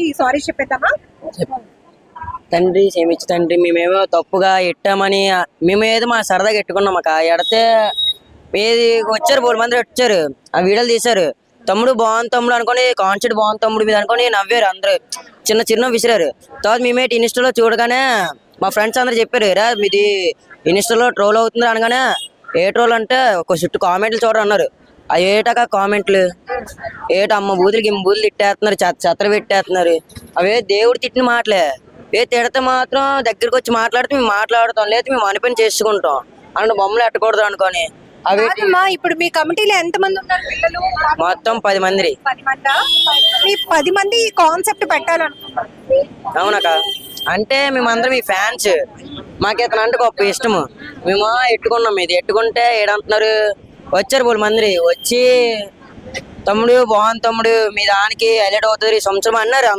వాళ్ళకి సారీ చెప్పేద్దామా? తండ్రి క్షమించు తండ్రి, మేమేమో తప్పుగా ఎట్టామని మేము ఏదో మా సరదాగా ఎట్టుకున్నాం. మాకు ఎడితే ఏది వచ్చారు 3 మంది వచ్చారు, ఆ వీడియోలు తీశారు. తమ్ముడు బాగుంది తమ్ముడు అనుకుని, కాన్సెప్ట్ బాగుంది తమ్ముడు మీద అనుకుని నవ్వారు అందరు, చిన్న చిన్న విసిరారు. తర్వాత మేమేటి ఇన్స్టాలో చూడగానే మా ఫ్రెండ్స్ అందరు చెప్పారు, రా మీది ఇన్స్టాలో ట్రోల్ అవుతుంది అనగానే, ఏ ట్రోల్ అంటే ఒక చుట్టూ కామెంట్లు చూడరు అన్నారు. అవి ఏటాక కామెంట్లు ఏట అమ్మ బూతులకి బూతులు తిట్టేస్తున్నారు, చెత్తలు పెట్టేస్తున్నారు. అవే దేవుడు తిట్టిన మాటలే. ఏ తిడితే మాత్రం దగ్గరికి వచ్చి మాట్లాడితే మేము మాట్లాడుతాం, లేదా మేము అనిపని చేసుకుంటాం అంటే బొమ్మలు ఎట్టకూడదు అనుకోని. అవి ఇప్పుడు మీ కమిటీలో ఎంత మంది ఉన్నారు పిల్లలు? మొత్తం 10 మంది. 10 మందా? మీ 10 మంది ఈ కాన్సెప్ట్ పెట్టాలనుకుంటున్నారు. అవునక్క, అంటే మేమందరం మీ ఫ్యాన్స్, మాకు ఇతను అంటే గొప్ప ఇష్టము. మేము ఎట్టుకున్నాం, ఇది ఎట్టుకుంటే ఏడంటున్నారు. వచ్చారు 3 మంది వచ్చి, తమ్ముడు బాగుంది తమ్ముడు, మీ దానికి హైలైట్ అవుతుంది ఈ సంవత్సరం అన్నారు.